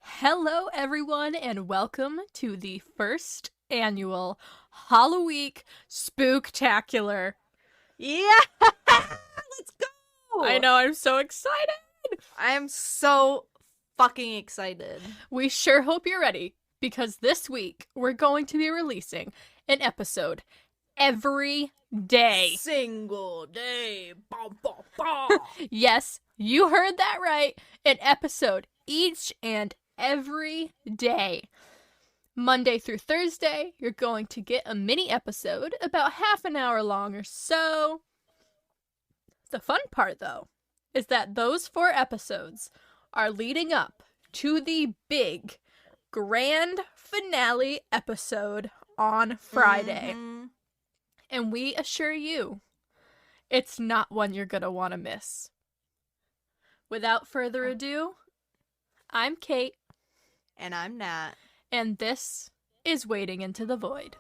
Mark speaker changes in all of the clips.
Speaker 1: Hello, everyone, and welcome to the first annual Halloweek Spooktacular.
Speaker 2: Yeah! Let's go!
Speaker 1: I know, I'm so excited.
Speaker 2: I am so fucking excited.
Speaker 1: We sure hope you're ready, because this week we're going to be releasing an episode every day.
Speaker 2: Single day. Bah, bah, bah.
Speaker 1: Yes, you heard that right. An episode each and every day. Monday through Thursday, you're going to get a mini episode about half an hour long or so. The fun part, though, is that those 4 episodes are leading up to the big grand finale episode on Friday.
Speaker 2: Mm-hmm.
Speaker 1: And we assure you, it's not one you're going to want to miss. Without further ado, I'm Kate.
Speaker 2: And I'm Nat.
Speaker 1: And this is Wading into the Void.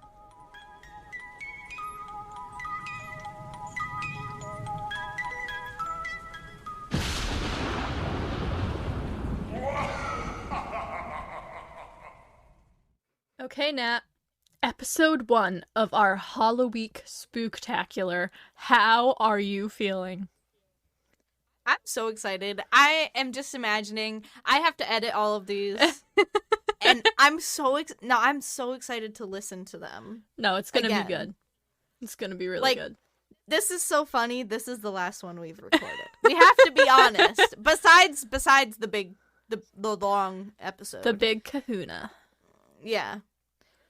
Speaker 1: Okay, Nat. Episode 1 of our Halloweek Spooktacular. How are you feeling?
Speaker 2: I'm so excited. I am just imagining I have to edit all of these. And I'm so excited to listen to them.
Speaker 1: No, it's going to
Speaker 2: Again.
Speaker 1: be good. It's going to be really good.
Speaker 2: This is so funny. This is the last one we've recorded. We have to be honest. Besides the long episode.
Speaker 1: The big kahuna.
Speaker 2: Yeah.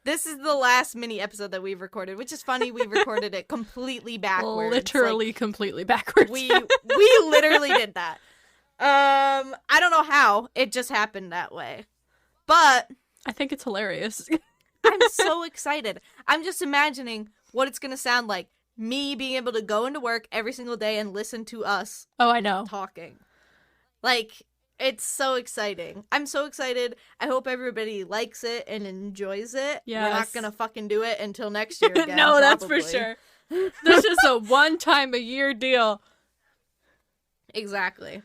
Speaker 2: This is the last mini episode that we've recorded, which is funny. We recorded it completely backwards.
Speaker 1: Literally completely backwards.
Speaker 2: We literally did that. I don't know how. It just happened that way. But
Speaker 1: I think it's hilarious.
Speaker 2: I'm so excited. I'm just imagining what it's going to sound like. Me being able to go into work every single day and listen to us
Speaker 1: Oh, I know.
Speaker 2: talking. Like, it's so exciting. I'm so excited. I hope everybody likes it and enjoys it.
Speaker 1: Yes.
Speaker 2: We're not going to fucking do it until next year again.
Speaker 1: No, that's for
Speaker 2: probably.
Speaker 1: sure. This is a one-time-a-year deal.
Speaker 2: Exactly.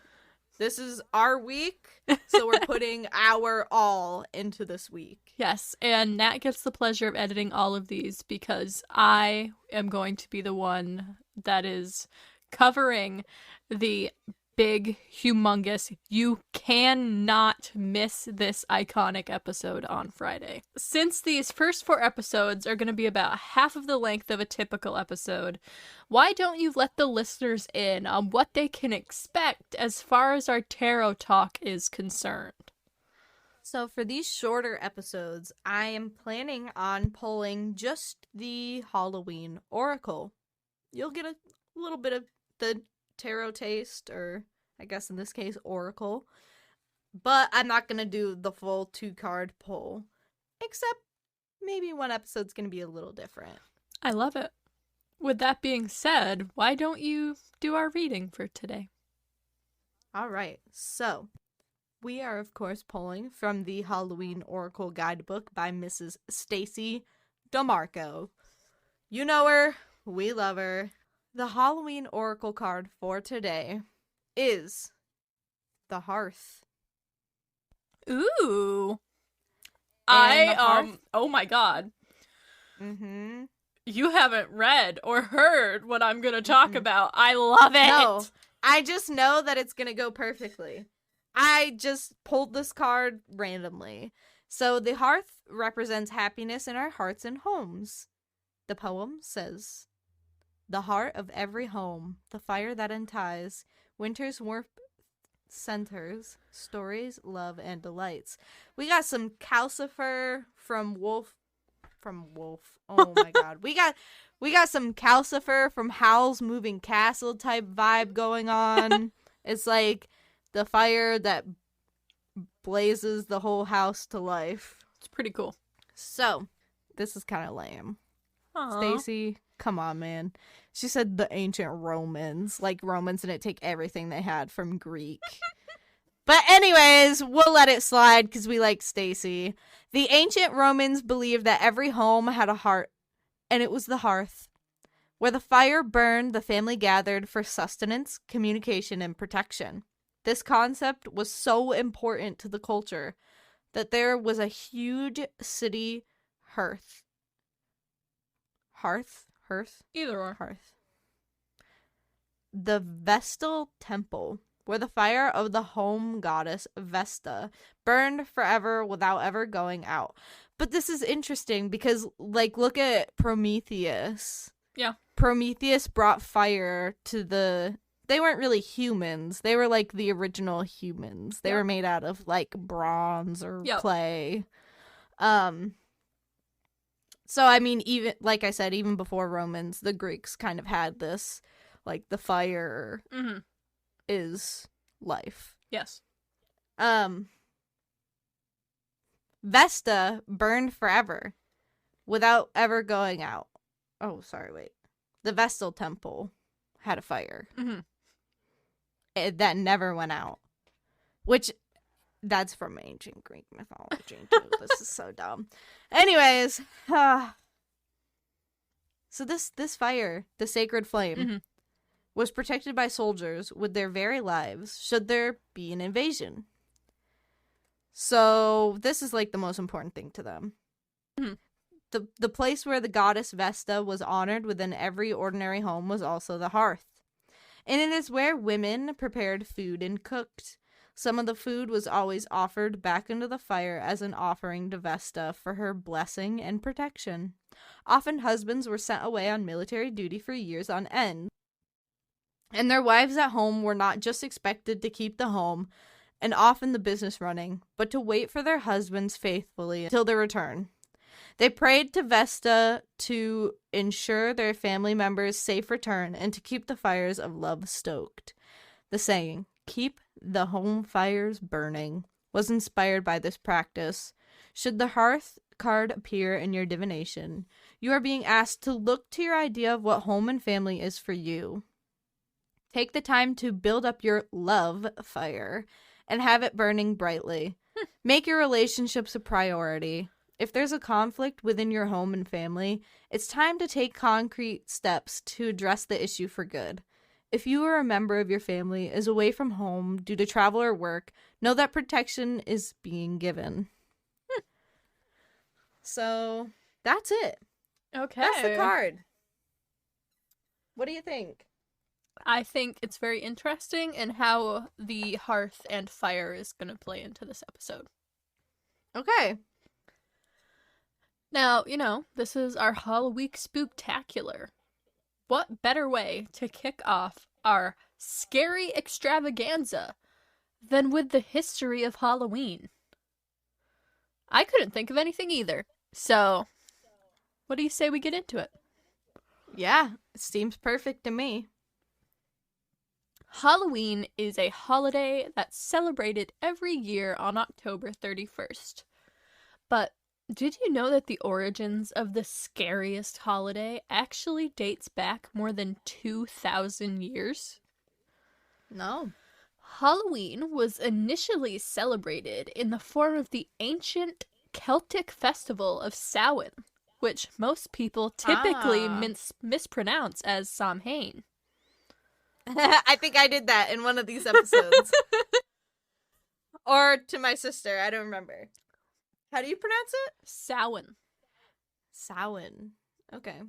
Speaker 2: This is our week, so we're putting our all into this week.
Speaker 1: Yes, and Nat gets the pleasure of editing all of these because I am going to be the one that is covering the big, humongous, you cannot miss this iconic episode on Friday. Since these first 4 episodes are going to be about half of the length of a typical episode, why don't you let the listeners in on what they can expect as far as our tarot talk is concerned?
Speaker 2: So for these shorter episodes, I am planning on pulling just the Halloween Oracle. You'll get a little bit of the tarot taste, or I guess in this case, Oracle. But I'm not going to do the full 2-card pull, except maybe one episode's going to be a little different.
Speaker 1: I love it. With that being said, why don't you do our reading for today?
Speaker 2: All right, so we are, of course, pulling from the Halloween Oracle Guidebook by Mrs. Stacy DeMarco. You know her, we love her. The Halloween Oracle card for today is the Hearth.
Speaker 1: Ooh.
Speaker 2: And
Speaker 1: oh my god.
Speaker 2: Mm-hmm.
Speaker 1: You haven't read or heard what I'm going to talk about. I love it.
Speaker 2: No, I just know that it's going to go perfectly. I just pulled this card randomly. So the Hearth represents happiness in our hearts and homes. The poem says, "The heart of every home, the fire that unties, winter's warmth centers, stories, love, and delights." We got some Calcifer from Wolf. Oh my god. We got some Calcifer from Howl's Moving Castle type vibe going on. It's like the fire that blazes the whole house to life.
Speaker 1: It's pretty cool.
Speaker 2: So, this is kind of lame.
Speaker 1: Aww.
Speaker 2: Stacy, come on, man. She said the ancient Romans. Like, Romans didn't take everything they had from Greek. But anyways, we'll let it slide because we like Stacy. The ancient Romans believed that every home had a heart, and it was the hearth. Where the fire burned, the family gathered for sustenance, communication, and protection. This concept was so important to the culture. that there was a huge city hearth. Hearth?
Speaker 1: Either or.
Speaker 2: Hearth. The Vestal Temple, where the fire of the home goddess Vesta burned forever without ever going out. But this is interesting because, like, look at Prometheus.
Speaker 1: Yeah.
Speaker 2: Prometheus brought fire to the... They weren't really humans. They were, like, the original humans. They were made out of, like, bronze or clay. So, I mean, even, like I said, even before Romans, the Greeks kind of had this, like, the fire is life.
Speaker 1: Yes.
Speaker 2: Vesta burned forever without ever going out. Oh, sorry, wait. The Vestal Temple had a fire that never went out, which that's from ancient Greek mythology too. This is so dumb. Anyways, so this fire, the sacred flame, was protected by soldiers with their very lives should there be an invasion. So this is like the most important thing to them. The place where the goddess Vesta was honored within every ordinary home was also the hearth. And it is where women prepared food and cooked. Some of the food was always offered back into the fire as an offering to Vesta for her blessing and protection. Often husbands were sent away on military duty for years on end. And their wives at home were not just expected to keep the home and often the business running, but to wait for their husbands faithfully until their return. They prayed to Vesta to ensure their family members' safe return and to keep the fires of love stoked. The saying, "Keep the home fires burning," was inspired by this practice. Should the hearth card appear in your divination, you are being asked to look to your idea of what home and family is for you. Take the time to build up your love fire and have it burning brightly. Make your relationships a priority. If there's a conflict within your home and family, it's time to take concrete steps to address the issue for good. If you or a member of your family is away from home due to travel or work, know that protection is being given. So, that's it.
Speaker 1: Okay.
Speaker 2: That's the card. What do you think?
Speaker 1: I think it's very interesting in how the hearth and fire is going to play into this episode.
Speaker 2: Okay.
Speaker 1: Now, this is our Halloweek Spooktacular. What better way to kick off our scary extravaganza than with the history of Halloween? I couldn't think of anything either. So, what do you say we get into it?
Speaker 2: Yeah, it seems perfect to me.
Speaker 1: Halloween is a holiday that's celebrated every year on October 31st. But did you know that the origins of the scariest holiday actually dates back more than 2,000 years?
Speaker 2: No.
Speaker 1: Halloween was initially celebrated in the form of the ancient Celtic festival of Samhain, which most people typically mispronounce as Samhain.
Speaker 2: I think I did that in one of these episodes. Or to my sister, I don't remember. How do you pronounce it?
Speaker 1: Samhain.
Speaker 2: Samhain. Okay.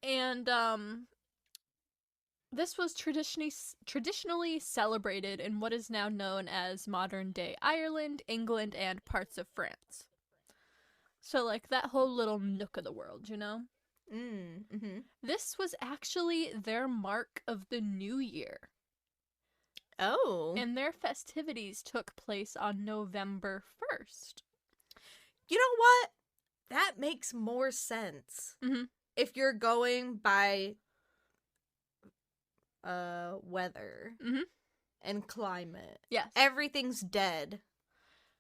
Speaker 1: And this was traditionally celebrated in what is now known as modern-day Ireland, England, and parts of France. So, like, that whole little nook of the world,
Speaker 2: Mm-hmm.
Speaker 1: This was actually their mark of the new year.
Speaker 2: Oh.
Speaker 1: And their festivities took place on November 1st.
Speaker 2: You know what? That makes more sense.
Speaker 1: Mm-hmm.
Speaker 2: If you're going by weather and climate.
Speaker 1: Yes.
Speaker 2: Everything's dead.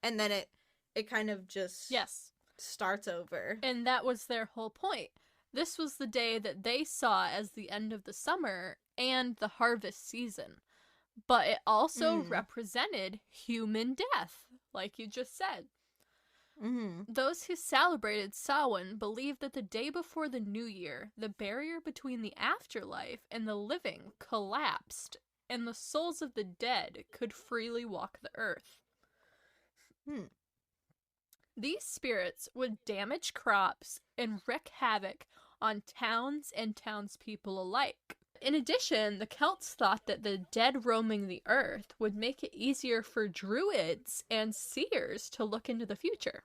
Speaker 2: And then it kind of just starts over.
Speaker 1: And that was their whole point. This was the day that they saw as the end of the summer and the harvest season. But it also represented human death, like you just said.
Speaker 2: Mm-hmm.
Speaker 1: Those who celebrated Samhain believed that the day before the new year, the barrier between the afterlife and the living collapsed, and the souls of the dead could freely walk the earth.
Speaker 2: Hmm.
Speaker 1: These spirits would damage crops and wreak havoc on towns and townspeople alike. In addition, the Celts thought that the dead roaming the earth would make it easier for druids and seers to look into the future.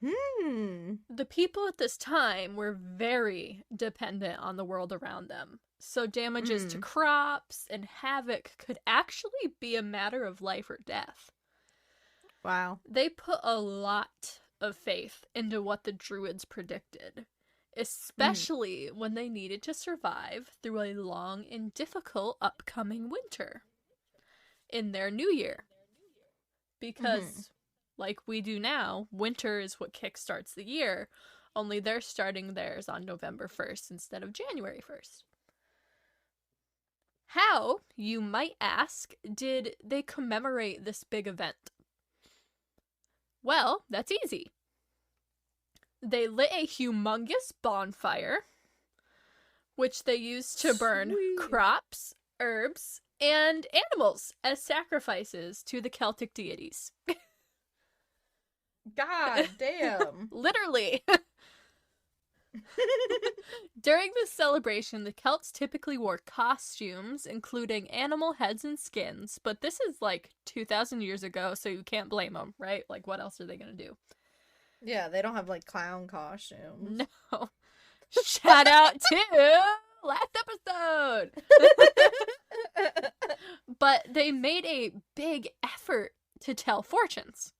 Speaker 1: The people at this time were very dependent on the world around them, so damages to crops and havoc could actually be a matter of life or death.
Speaker 2: Wow.
Speaker 1: They put a lot of faith into what the druids predicted, especially when they needed to survive through a long and difficult upcoming winter in their new year. Because, like we do now, winter is what kickstarts the year, only they're starting theirs on November 1st instead of January 1st. How, you might ask, did they commemorate this big event? Well, that's easy. They lit a humongous bonfire, which they used to burn crops, herbs, and animals as sacrifices to the Celtic deities.
Speaker 2: God damn.
Speaker 1: Literally. During this celebration, the Celts typically wore costumes, including animal heads and skins, but this is like 2,000 years ago, so you can't blame them, right? Like, what else are they gonna do?
Speaker 2: Yeah, they don't have, like, clown costumes.
Speaker 1: No. Shout out to last episode! But they made a big effort to tell fortunes.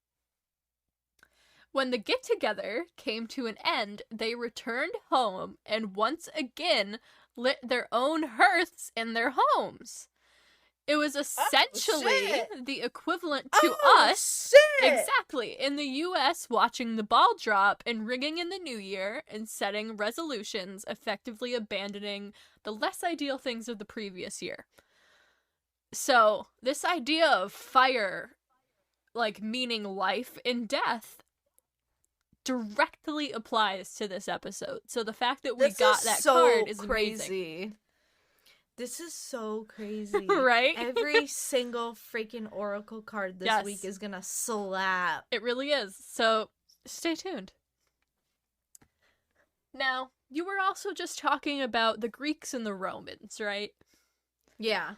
Speaker 1: When the get-together came to an end, they returned home and once again lit their own hearths in their homes. It was essentially the equivalent to us, exactly, in the US watching the ball drop and ringing in the new year and setting resolutions, effectively abandoning the less ideal things of the previous year. So, this idea of fire, like, meaning life and death, directly applies to this episode. So the fact that we got that card is crazy. Amazing.
Speaker 2: This is so crazy.
Speaker 1: Right?
Speaker 2: Every single freaking oracle card this week is gonna slap.
Speaker 1: It really is. So stay tuned. Now, you were also just talking about the Greeks and the Romans, right?
Speaker 2: Yeah.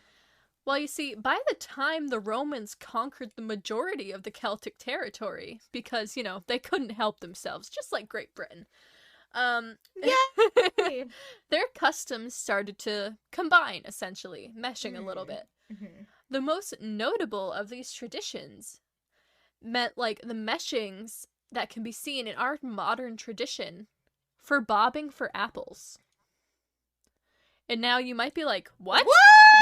Speaker 1: Well, you see, by the time the Romans conquered the majority of the Celtic territory, because, you know, they couldn't help themselves, just like Great Britain, their customs started to combine, essentially, meshing a little bit. The most notable of these traditions meant, like, the meshings that can be seen in our modern tradition for bobbing for apples. And now you might be like, what?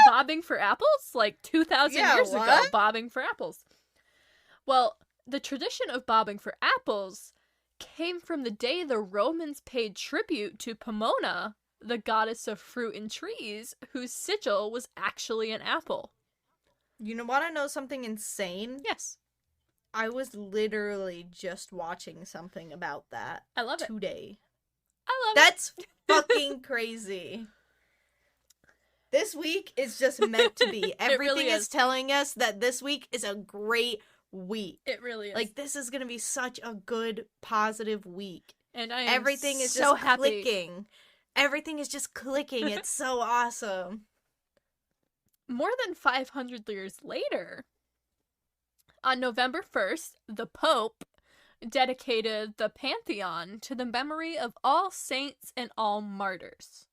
Speaker 1: Bobbing for apples? Like 2,000 years ago, bobbing for apples. Well, the tradition of bobbing for apples came from the day the Romans paid tribute to Pomona, the goddess of fruit and trees, whose sigil was actually an apple.
Speaker 2: You want to know something insane?
Speaker 1: Yes.
Speaker 2: I was literally just watching something about that.
Speaker 1: I love it.
Speaker 2: Today.
Speaker 1: I love
Speaker 2: That's fucking crazy. This week is just meant to be. Everything is telling us that this week is a great week.
Speaker 1: It really is.
Speaker 2: Like, this is going to be such a good, positive week.
Speaker 1: And I am
Speaker 2: Everything is
Speaker 1: so
Speaker 2: just
Speaker 1: happy.
Speaker 2: clicking. Everything is just clicking. It's so awesome.
Speaker 1: More than 500 years later, on November 1st, the Pope dedicated the Pantheon to the memory of all saints and all martyrs.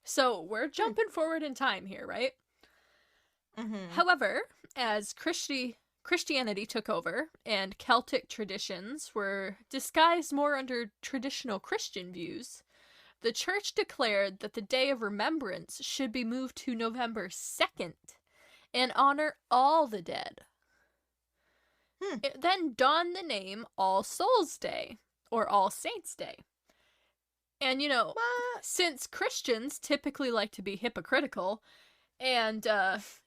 Speaker 1: So we're jumping forward in time here, right? However, as Christianity took over and Celtic traditions were disguised more under traditional Christian views, the church declared that the Day of Remembrance should be moved to November 2nd and honor all the dead. It then donned the name All Souls Day, or All Saints Day. And, you know, since Christians typically like to be hypocritical, and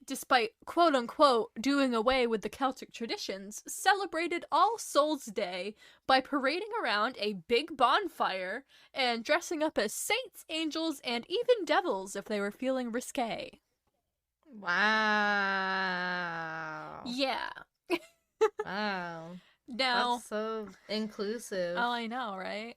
Speaker 1: despite quote-unquote doing away with the Celtic traditions, celebrated All Souls Day by parading around a big bonfire and dressing up as saints, angels, and even devils if they were feeling risque.
Speaker 2: Wow.
Speaker 1: Yeah.
Speaker 2: Wow.
Speaker 1: Now,
Speaker 2: That's so inclusive.
Speaker 1: oh, I know, right?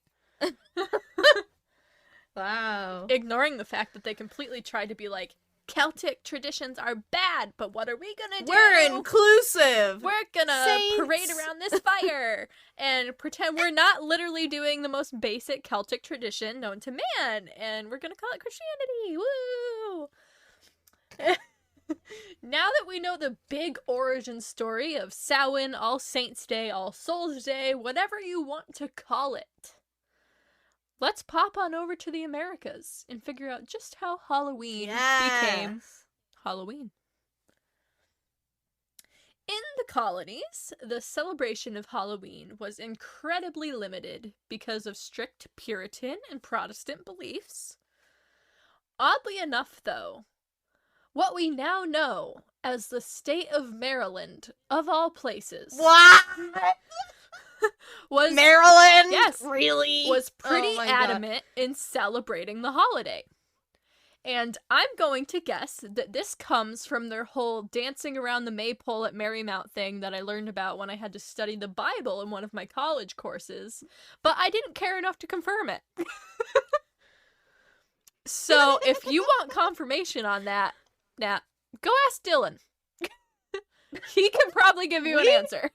Speaker 2: Wow.
Speaker 1: Ignoring the fact that they completely tried to be like, Celtic traditions are bad, but what are we gonna do?
Speaker 2: We're inclusive.
Speaker 1: We're gonna
Speaker 2: Saints.
Speaker 1: parade around this fire and pretend we're not literally doing the most basic Celtic tradition known to man, and we're gonna call it Christianity. Woo! Now that we know the big origin story of Samhain, All Saints' Day, All Souls' Day, whatever you want to call it, let's pop on over to the Americas and figure out just how Halloween became Halloween. In the colonies, the celebration of Halloween was incredibly limited because of strict Puritan and Protestant beliefs. Oddly enough, though, what we now know as the state of Maryland, of all places,
Speaker 2: What?
Speaker 1: was
Speaker 2: Maryland?
Speaker 1: Yes.
Speaker 2: Really?
Speaker 1: Was pretty
Speaker 2: Oh my
Speaker 1: adamant in celebrating the holiday. And I'm going to guess that this comes from their whole dancing around the maypole at Marymount thing that I learned about when I had to study the Bible in one of my college courses, but I didn't care enough to confirm it. So if you want confirmation on that, now go ask Dylan. He can probably give you an answer.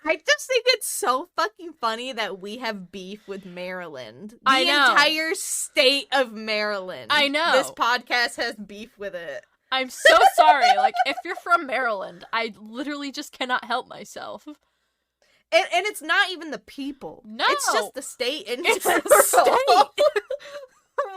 Speaker 2: I just think it's so fucking funny that we have beef with Maryland. The
Speaker 1: I know.
Speaker 2: entire state of Maryland.
Speaker 1: I know.
Speaker 2: This podcast has beef with it.
Speaker 1: I'm so sorry. Like, if you're from Maryland, I literally just cannot help myself.
Speaker 2: And it's not even the people.
Speaker 1: No.
Speaker 2: It's just the state in
Speaker 1: It's
Speaker 2: general.
Speaker 1: the state.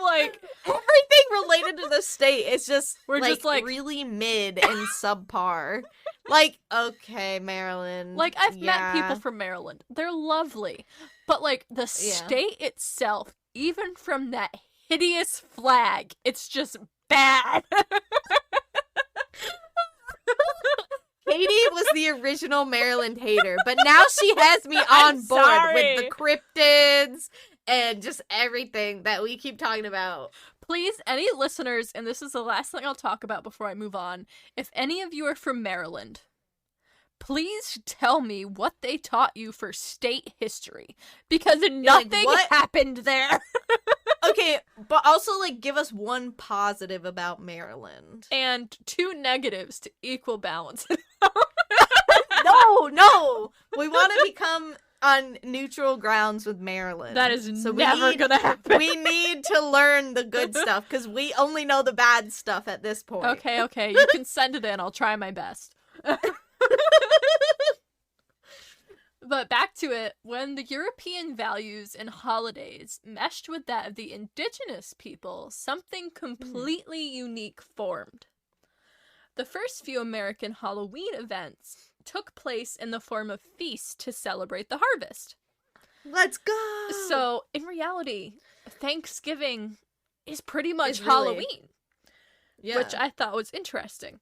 Speaker 1: Like,
Speaker 2: everything related to the state is just
Speaker 1: We're just, like-
Speaker 2: really mid and subpar. Like, okay, Maryland.
Speaker 1: like I've met
Speaker 2: yeah.
Speaker 1: people from Maryland. They're lovely. But, like, the state itself, even from that hideous flag, it's just bad.
Speaker 2: Katie was the original Maryland hater, but now she has me on board
Speaker 1: sorry.
Speaker 2: with the cryptids and just everything that we keep talking about.
Speaker 1: Please, any listeners, and this is the last thing I'll talk about before I move on, if any of you are from Maryland, please tell me what they taught you for state history, because nothing
Speaker 2: what?
Speaker 1: happened there.
Speaker 2: Okay, but also, like, give us one positive about Maryland.
Speaker 1: And 2 negatives to equal balance.
Speaker 2: No! We want to become on neutral grounds with Maryland.
Speaker 1: That is never gonna happen.
Speaker 2: We need to learn the good stuff, because we only know the bad stuff at this point.
Speaker 1: Okay, you can send it in. I'll try my best. But back to it, when the European values and holidays meshed with that of the indigenous people, something completely unique formed. The first few American Halloween events took place in the form of feasts to celebrate the harvest.
Speaker 2: Let's go!
Speaker 1: So, in reality, Thanksgiving is pretty much
Speaker 2: It's really-
Speaker 1: Halloween,
Speaker 2: yeah.
Speaker 1: which I thought was interesting.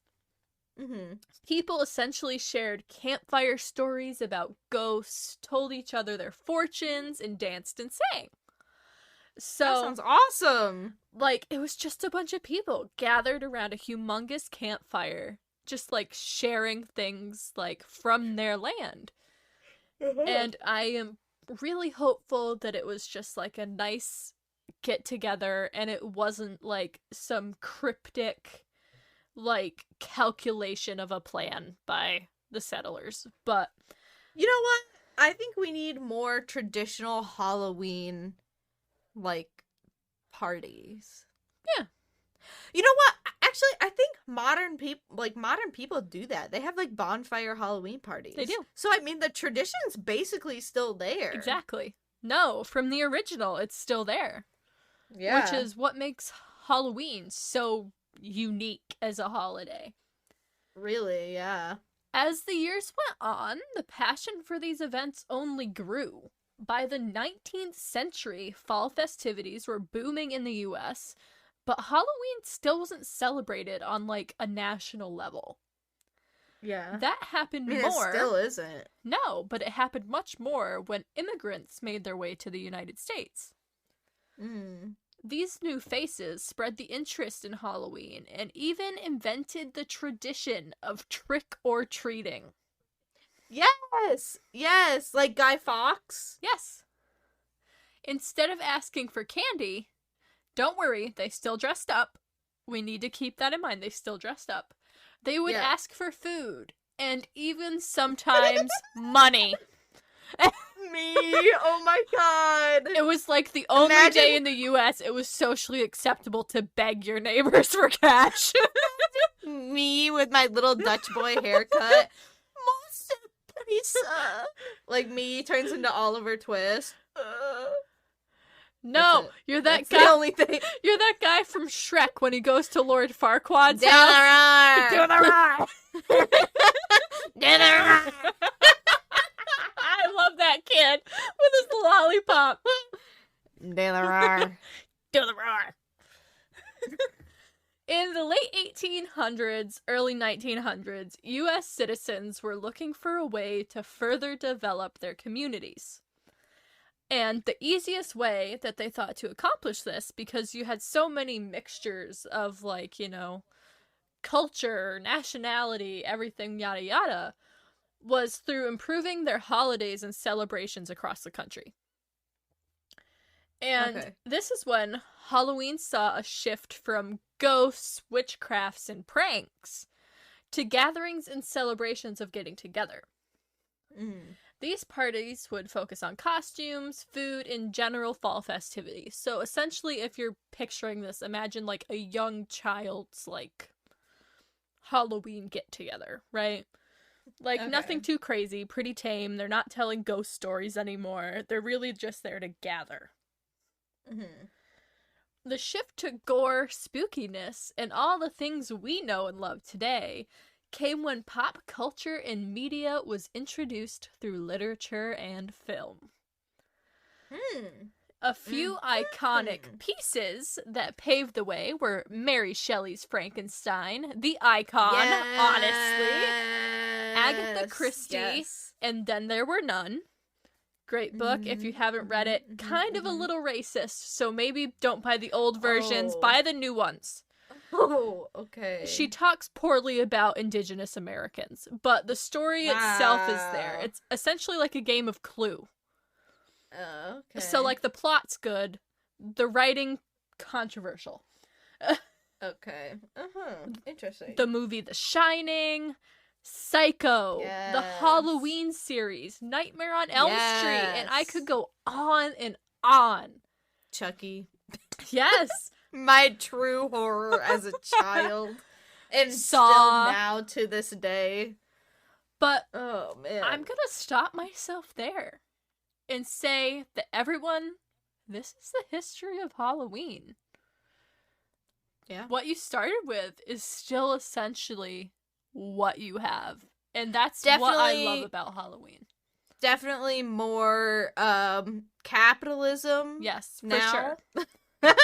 Speaker 2: Mm-hmm.
Speaker 1: People essentially shared campfire stories about ghosts, told each other their fortunes, and danced and sang. So,
Speaker 2: That sounds awesome!
Speaker 1: like, it was just a bunch of people gathered around a humongous campfire, just, like, sharing things, like, from their land. And I am really hopeful that it was just, like, a nice get-together, and it wasn't, like, some cryptic, like, calculation of a plan by the settlers. But
Speaker 2: You know what? I think we need more traditional Halloween, like, parties.
Speaker 1: Yeah.
Speaker 2: You know what? Actually, I think modern people do that. They have, like, bonfire Halloween parties.
Speaker 1: They do.
Speaker 2: So, I mean, the tradition's basically still there.
Speaker 1: exactly. No, from the original, it's still there.
Speaker 2: Yeah.
Speaker 1: Which is what makes Halloween so unique as a holiday.
Speaker 2: Really, yeah.
Speaker 1: As the years went on, the passion for these events only grew. By the 19th century, fall festivities were booming in the US, but Halloween still wasn't celebrated on, like, a national level.
Speaker 2: Yeah.
Speaker 1: That happened
Speaker 2: I mean,
Speaker 1: more.
Speaker 2: it still isn't.
Speaker 1: No, but it happened much more when immigrants made their way to the United States.
Speaker 2: Mm.
Speaker 1: These new faces spread the interest in Halloween and even invented the tradition of trick-or-treating.
Speaker 2: Yes, like Guy Fawkes.
Speaker 1: Yes. Instead of asking for candy, don't worry, they still dressed up. We need to keep that in mind. They still dressed up. They would ask for food and even sometimes money.
Speaker 2: Me, oh my god.
Speaker 1: It was like the only day in the US it was socially acceptable to beg your neighbors for cash.
Speaker 2: Me with my little Dutch boy haircut. Like me turns into Oliver Twist.
Speaker 1: No, you're that
Speaker 2: That's
Speaker 1: guy.
Speaker 2: The only thing.
Speaker 1: You're that guy from Shrek when he goes to Lord Farquaad's
Speaker 2: Down
Speaker 1: house.
Speaker 2: the roar. Down the roar.
Speaker 1: I love that kid with his lollipop.
Speaker 2: Down the roar.
Speaker 1: Do the roar. In the late 1800s, early 1900s, U.S. citizens were looking for a way to further develop their communities. And the easiest way that they thought to accomplish this, because you had so many mixtures of, like, you know, culture, nationality, everything, yada yada, was through improving their holidays and celebrations across the country. And this is when Halloween saw a shift from ghosts, witchcrafts, and pranks to gatherings and celebrations of getting together. These parties would focus on costumes, food, and general fall festivities. So essentially, if you're picturing this, imagine like a young child's like Halloween get-together, right? Like nothing too crazy, pretty tame. They're not telling ghost stories anymore. They're really just there to gather. The shift to gore, spookiness, and all the things we know and love today came when pop culture and media was introduced through literature and film. A few iconic pieces that paved the way were Mary Shelley's Frankenstein, the icon, honestly, Agatha Christie, and Then There Were None. Great book. If you haven't read it, kind of a little racist, so maybe don't buy the old versions, buy the new ones.
Speaker 2: Oh, okay.
Speaker 1: She talks poorly about Indigenous Americans, but the story itself is there. It's essentially like a game of Clue.
Speaker 2: Okay.
Speaker 1: So, like, the plot's good, the writing, controversial.
Speaker 2: Okay. Interesting.
Speaker 1: The movie The Shining, Psycho, the Halloween series, Nightmare on Elm Street, and I could go on and on.
Speaker 2: Chucky.
Speaker 1: Yes.
Speaker 2: My true horror as a child. And
Speaker 1: Saw.
Speaker 2: Still now to this day.
Speaker 1: But
Speaker 2: oh man,
Speaker 1: I'm gonna stop myself there and say that everyone, this is the history of Halloween.
Speaker 2: Yeah.
Speaker 1: What you started with is still essentially what you have. And that's what I love about Halloween.
Speaker 2: Definitely more capitalism.
Speaker 1: Yes, for
Speaker 2: now.
Speaker 1: sure.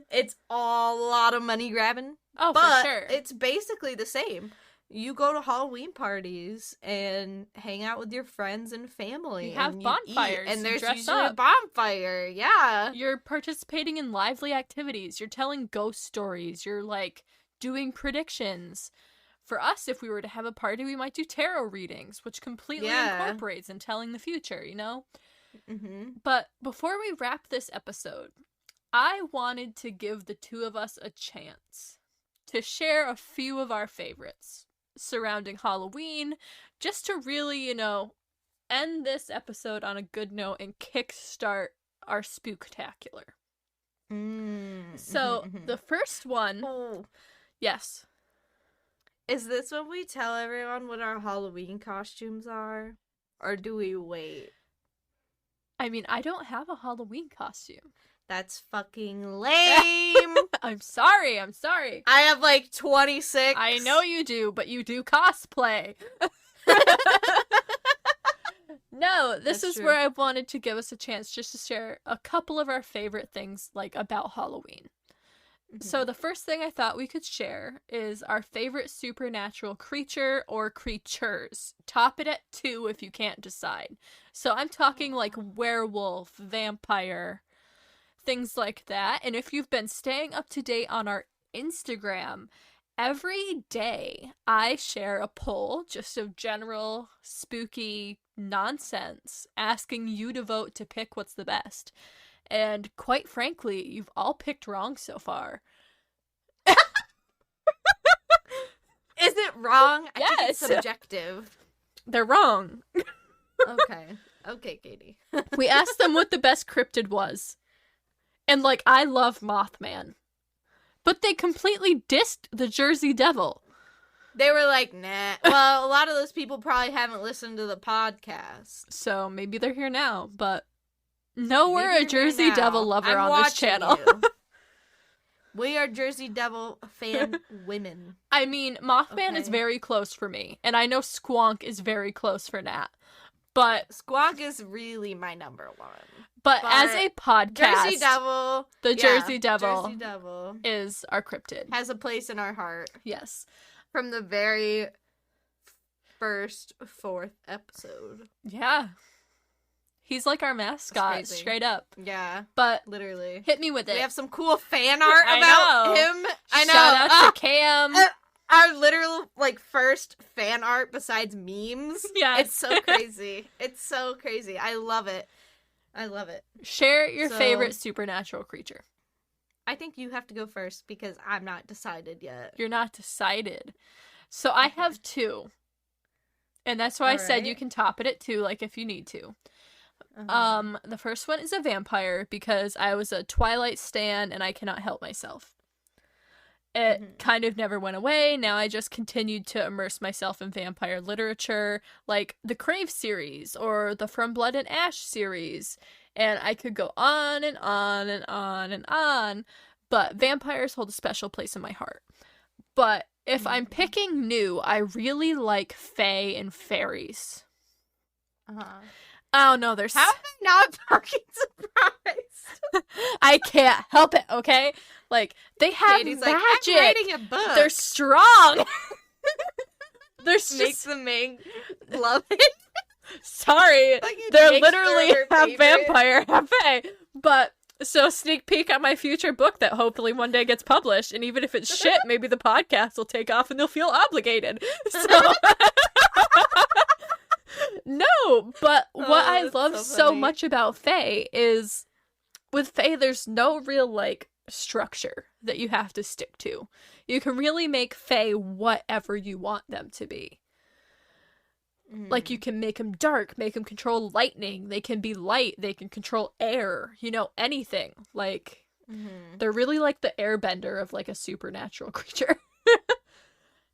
Speaker 2: It's all a lot of money grabbing.
Speaker 1: Oh,
Speaker 2: but
Speaker 1: for sure.
Speaker 2: It's basically the same. You go to Halloween parties and hang out with your friends and family.
Speaker 1: You have bonfires.
Speaker 2: And there's
Speaker 1: dress
Speaker 2: usually
Speaker 1: up.
Speaker 2: a bonfire. Yeah.
Speaker 1: You're participating in lively activities. You're telling ghost stories. You're, like, doing predictions. For us, if we were to have a party, we might do tarot readings, which completely incorporates in telling the future, you know? But before we wrap this episode, I wanted to give the two of us a chance to share a few of our favorites surrounding Halloween, just to really, you know, end this episode on a good note and kickstart our spooktacular. So, the first one... Yes.
Speaker 2: Is this when we tell everyone what our Halloween costumes are? Or do we wait?
Speaker 1: I mean, I don't have a Halloween costume.
Speaker 2: That's fucking lame.
Speaker 1: I'm sorry.
Speaker 2: I have like 26.
Speaker 1: I know you do, but you do cosplay. No, this is where I wanted to give us a chance just to share a couple of our favorite things, like, about Halloween. So the first thing I thought we could share is our favorite supernatural creature or creatures. Top it at 2 if you can't decide. So I'm talking like werewolf, vampire, things like that. And if you've been staying up to date on our Instagram, every day I share a poll just of general spooky nonsense, asking you to vote to pick what's the best. And quite frankly, you've all picked wrong so far.
Speaker 2: Is it wrong? I think it's
Speaker 1: Yes.
Speaker 2: subjective.
Speaker 1: They're wrong.
Speaker 2: Okay, Katie.
Speaker 1: We asked them what the best cryptid was. And, like, I love Mothman. But they completely dissed the Jersey Devil.
Speaker 2: They were like, nah. Well, a lot of those people probably haven't listened to the podcast.
Speaker 1: So maybe they're here now, but no, we're
Speaker 2: Maybe
Speaker 1: a Jersey Devil lover
Speaker 2: I'm
Speaker 1: on this
Speaker 2: watching
Speaker 1: channel.
Speaker 2: you. We are Jersey Devil fan women.
Speaker 1: I mean, Mothman is
Speaker 2: Okay.
Speaker 1: very close for me, and I know Squonk is very close for Nat. But
Speaker 2: Squonk is really my number one.
Speaker 1: But as a podcast,
Speaker 2: Jersey Devil,
Speaker 1: the Jersey Devil
Speaker 2: Jersey Devil
Speaker 1: is our cryptid.
Speaker 2: has a place in our heart
Speaker 1: Yes.
Speaker 2: from the very first 4th episode.
Speaker 1: Yeah. He's like our mascot,
Speaker 2: crazy.
Speaker 1: straight up.
Speaker 2: Yeah,
Speaker 1: But
Speaker 2: literally.
Speaker 1: hit me with it.
Speaker 2: We have some cool fan art
Speaker 1: I
Speaker 2: about
Speaker 1: know.
Speaker 2: him. I know.
Speaker 1: Shout out to Cam.
Speaker 2: Our literal, like, first fan art besides memes.
Speaker 1: Yes.
Speaker 2: It's so crazy. It's so crazy. I love it. I love it.
Speaker 1: Share your
Speaker 2: So-
Speaker 1: favorite supernatural creature.
Speaker 2: I think you have to go first because I'm not decided yet.
Speaker 1: You're not decided. So I have two. And that's why I said you
Speaker 2: Alright.
Speaker 1: can top it at two, like, if you need to.
Speaker 2: Uh-huh.
Speaker 1: The first one is a vampire because I was a Twilight stan and I cannot help myself. It
Speaker 2: Mhm.
Speaker 1: kind of never went away. Now I just continued to immerse myself in vampire literature, like the Crave series or the From Blood and Ash series. And I could go on and on and on and on. But vampires hold a special place in my heart. But if I'm picking new, I really like fae and fairies.
Speaker 2: Uh-huh.
Speaker 1: I don't know, there's
Speaker 2: How am I not fucking surprised?
Speaker 1: I can't help it, okay? Like, they have
Speaker 2: Katie's
Speaker 1: magic.
Speaker 2: like, I'm writing a book.
Speaker 1: They're strong. There's
Speaker 2: Makes
Speaker 1: just
Speaker 2: the main love it.
Speaker 1: sorry.
Speaker 2: Like it
Speaker 1: They're
Speaker 2: makes
Speaker 1: literally
Speaker 2: her
Speaker 1: half
Speaker 2: favorite.
Speaker 1: vampire, half fae. But so sneak peek at my future book that hopefully one day gets published, and even if it's shit, maybe the podcast will take off and they'll feel obligated. So no, but what I
Speaker 2: that's
Speaker 1: love
Speaker 2: so
Speaker 1: so
Speaker 2: funny.
Speaker 1: much about fae is with fae there's no real like structure that you have to stick to. You can really make fae whatever you want them to be. Like, you can make them dark, make them control lightning, they can be light, they can control air, you know, anything. Like, they're really like the airbender of, like, a supernatural creature.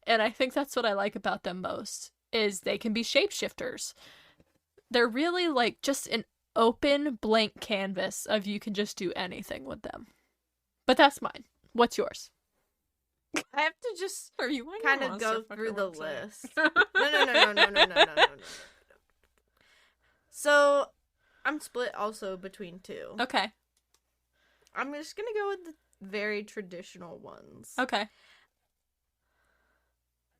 Speaker 1: And I think that's what I like about them most, is they can be shapeshifters. They're really, like, just an open, blank canvas of you can just do anything with them. But that's mine. What's yours?
Speaker 2: I have to just
Speaker 1: Are you
Speaker 2: kind of go through the list. No. So, I'm split also between two.
Speaker 1: Okay.
Speaker 2: I'm just gonna go with the very traditional ones.
Speaker 1: Okay.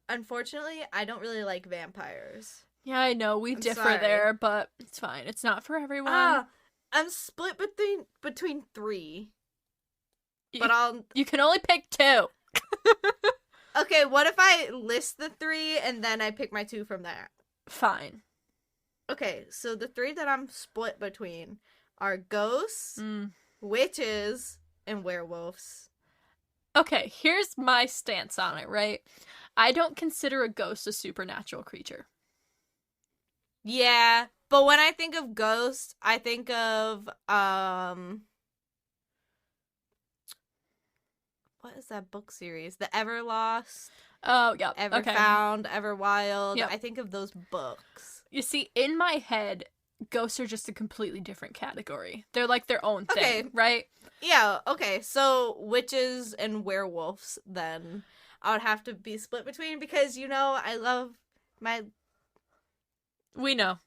Speaker 2: Unfortunately, I don't really like vampires.
Speaker 1: Yeah, I know we
Speaker 2: I'm
Speaker 1: differ
Speaker 2: sorry.
Speaker 1: there, but it's fine. It's not for everyone.
Speaker 2: I'm split between three.
Speaker 1: You-
Speaker 2: But
Speaker 1: You can only pick two.
Speaker 2: okay, what if I list the three and then I pick my two from that?
Speaker 1: Fine.
Speaker 2: Okay, so the three that I'm split between are ghosts,
Speaker 1: Mm.
Speaker 2: witches, and werewolves.
Speaker 1: Okay, here's my stance on it, right? I don't consider a ghost a supernatural creature.
Speaker 2: Yeah, but when I think of ghosts, I think of what is that book series? The Everlost,
Speaker 1: Oh, yeah.
Speaker 2: Ever
Speaker 1: Okay.
Speaker 2: Found, Ever Wild.
Speaker 1: Yep.
Speaker 2: I think of those books.
Speaker 1: You see, in my head, ghosts are just a completely different category. They're like their own thing,
Speaker 2: Okay.
Speaker 1: right?
Speaker 2: Yeah, okay. So witches and werewolves then I would have to be split between because I love my
Speaker 1: We know.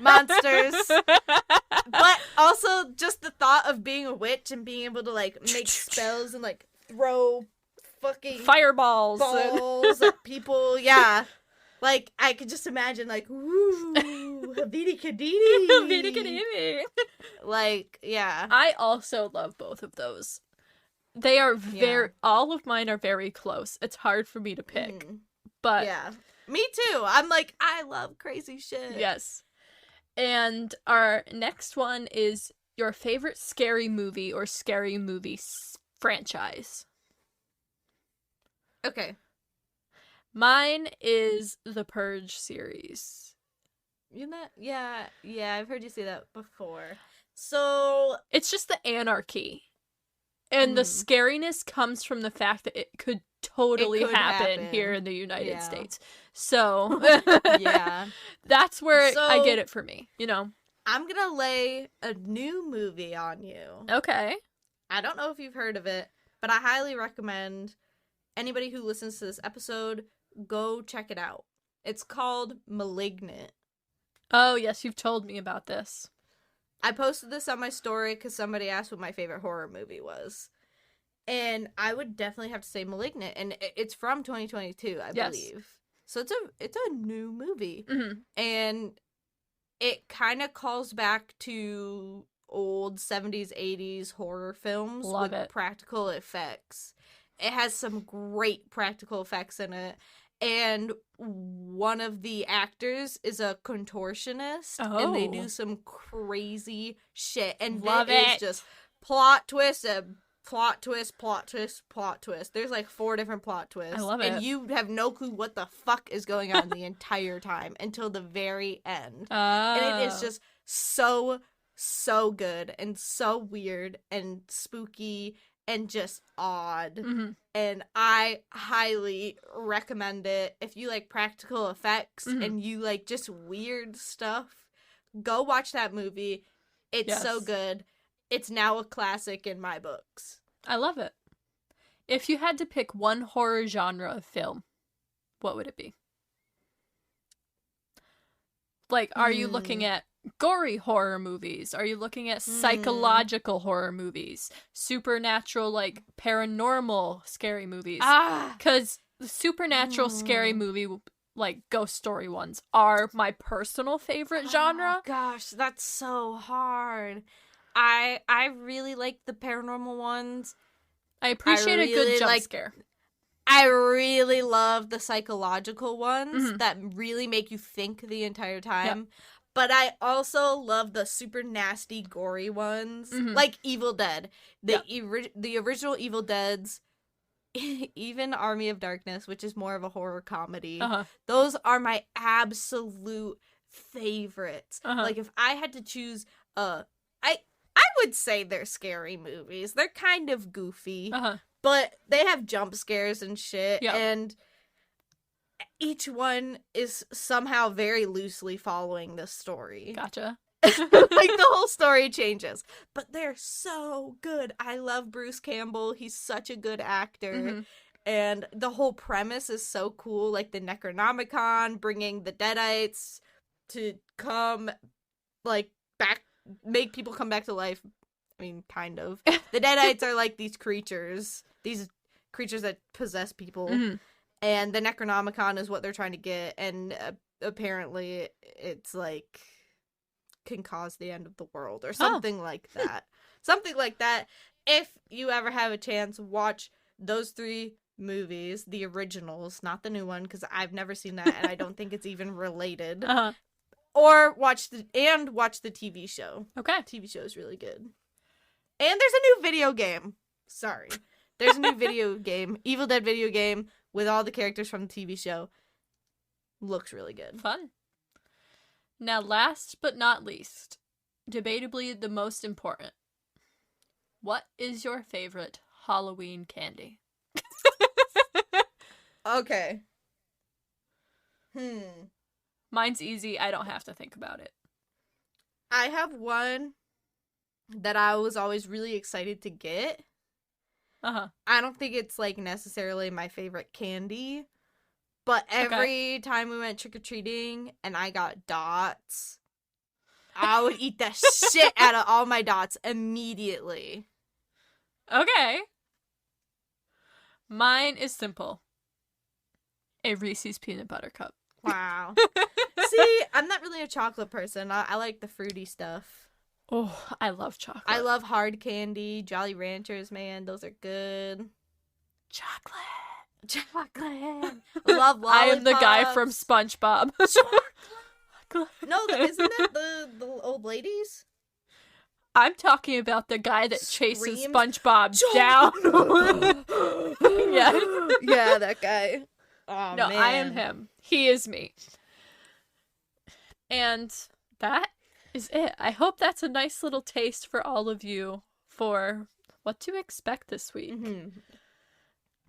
Speaker 2: monsters. But also just the thought of being a witch and being able to like make spells and like throw fucking
Speaker 1: Fireballs.
Speaker 2: balls at people. Yeah. Like I could just imagine like woo Havidi Kadidi. Like, yeah.
Speaker 1: I also love both of those. They are all of mine are very close. It's hard for me to pick. But
Speaker 2: yeah. Me too. I'm like, I love crazy shit.
Speaker 1: Yes. And our next one is your favorite scary movie or scary movie franchise.
Speaker 2: Okay.
Speaker 1: Mine is the Purge series.
Speaker 2: You know, yeah, I've heard you say that before. So
Speaker 1: it's just the anarchy. And the scariness comes from the fact that it could totally happen here in the United States. So,
Speaker 2: yeah.
Speaker 1: That's where I get it for me, you know.
Speaker 2: I'm going to lay a new movie on you.
Speaker 1: Okay.
Speaker 2: I don't know if you've heard of it, but I highly recommend anybody who listens to this episode go check it out. It's called Malignant.
Speaker 1: Oh, yes, you've told me about this.
Speaker 2: I posted this on my story because somebody asked what my favorite horror movie was. And I would definitely have to say Malignant. And it's from 2022, I believe. So it's a new movie. And it kind of calls back to old 70s, 80s horror films with practical effects. It has some great practical effects in it. And one of the actors is a contortionist, and they do some crazy shit. And it is just plot twist, plot twist, plot twist, plot twist. There's like 4 different plot twists.
Speaker 1: I love it.
Speaker 2: And you have no clue what the fuck is going on the entire time until the very end. And it is just so good and so weird and spooky and just odd. And I highly recommend it. If you like practical effects and you like just weird stuff, go watch that movie. It's so good. It's now a classic in my books.
Speaker 1: I love it. If you had to pick one horror genre of film, what would it be? Like, are you looking at gory horror movies? Are you looking at psychological horror movies? Supernatural, like, paranormal scary movies? Because the supernatural scary movie, like, ghost story ones, are my personal favorite genre.
Speaker 2: Oh, gosh, that's so hard. I really like the paranormal ones.
Speaker 1: I appreciate a good jump scare.
Speaker 2: I really love the psychological ones that really make you think the entire time. But I also love the super nasty, gory ones, like Evil Dead. The original Evil Deads, even Army of Darkness, which is more of a horror comedy. Those are my absolute favorites. Like, if I had to choose, I would say they're scary movies. They're kind of goofy, but they have jump scares and shit, and each one is somehow very loosely following the story.
Speaker 1: Gotcha.
Speaker 2: Like, the whole story changes, but they're so good. I love Bruce Campbell. He's such a good actor. And the whole premise is so cool. Like, the Necronomicon bringing the Deadites to come, like, back, make people come back to life. I mean, kind of. The Deadites are like these creatures that possess people. And the Necronomicon is what they're trying to get. And apparently it's like can cause the end of the world or something like that. Something like that. If you ever have a chance, watch those 3 movies, the originals, not the new one, because I've never seen that and I don't think it's even related. Or watch the TV show. Okay. TV show is really good. And there's a new video game. Sorry. There's a new video game, Evil Dead video game, with all the characters from the TV show. Looks really good.
Speaker 1: Fun. Now, last but not least, debatably the most important. What is your favorite Halloween candy?
Speaker 2: Okay.
Speaker 1: Mine's easy. I don't have to think about it.
Speaker 2: I have one that I was always really excited to get. I don't think it's, like, necessarily my favorite candy, but every time we went trick-or-treating and I got dots, I would eat the shit out of all my dots immediately.
Speaker 1: Okay. Mine is simple. A Reese's Peanut Butter Cup.
Speaker 2: Wow. See, I'm not really a chocolate person. I like the fruity stuff.
Speaker 1: Oh, I love chocolate.
Speaker 2: I love hard candy, Jolly Ranchers, man. Those are good.
Speaker 1: chocolate.
Speaker 2: Chocolate. I love lollipops.
Speaker 1: I am the guy from SpongeBob.
Speaker 2: No, isn't that the old ladies?
Speaker 1: I'm talking about the guy that chases
Speaker 2: Screams,
Speaker 1: SpongeBob down. Yeah.
Speaker 2: Yeah, that guy. Oh,
Speaker 1: No,
Speaker 2: man.
Speaker 1: I am him. He is me. And that is it. I hope that's a nice little taste for all of you for what to expect this week.
Speaker 2: Mm-hmm.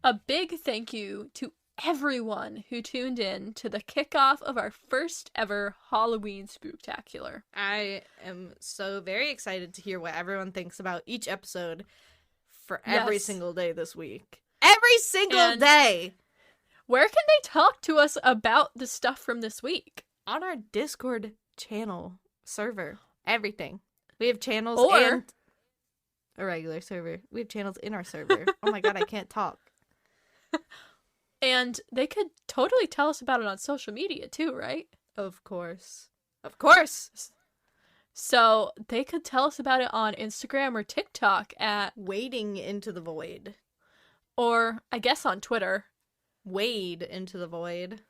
Speaker 1: A big thank you to everyone who tuned in to the kickoff of our first ever Halloween Spooktacular.
Speaker 2: I am so very excited to hear what everyone thinks about each episode for every
Speaker 1: Yes.
Speaker 2: single day this week. Every single day!
Speaker 1: Where can they talk to us about the stuff from this week?
Speaker 2: On our Discord channel server. Everything. We have channels
Speaker 1: Or-
Speaker 2: and a regular server. We have channels in our server. Oh my god, I can't talk.
Speaker 1: And they could totally tell us about it on social media too, right?
Speaker 2: Of course. Of course!
Speaker 1: So they could tell us about it on Instagram or TikTok
Speaker 2: Wading into the void.
Speaker 1: or I guess on Twitter.
Speaker 2: Wade into the void.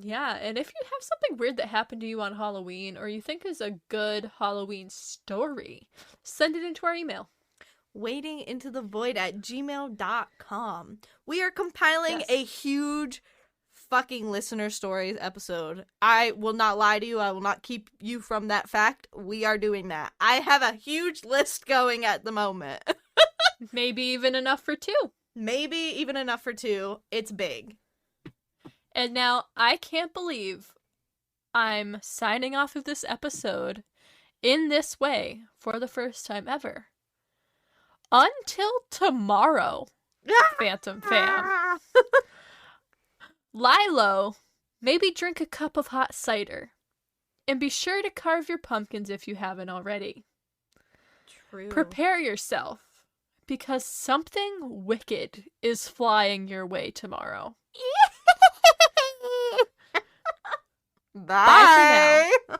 Speaker 1: Yeah, and if you have something weird that happened to you on Halloween or you think is a good Halloween story, send it into our email.
Speaker 2: Wading into the void at gmail.com. We are compiling a huge fucking listener stories episode. I will not lie to you. I will not keep you from that fact. We are doing that. I have a huge list going at the moment.
Speaker 1: Maybe even enough for 2.
Speaker 2: Maybe even enough for 2. It's big.
Speaker 1: And now I can't believe I'm signing off of this episode in this way for the first time ever. Until tomorrow, Phantom fam. Lie low, maybe drink a cup of hot cider, and be sure to carve your pumpkins if you haven't already.
Speaker 2: True.
Speaker 1: Prepare yourself, because something wicked is flying your way tomorrow.
Speaker 2: Bye.
Speaker 1: Bye for now.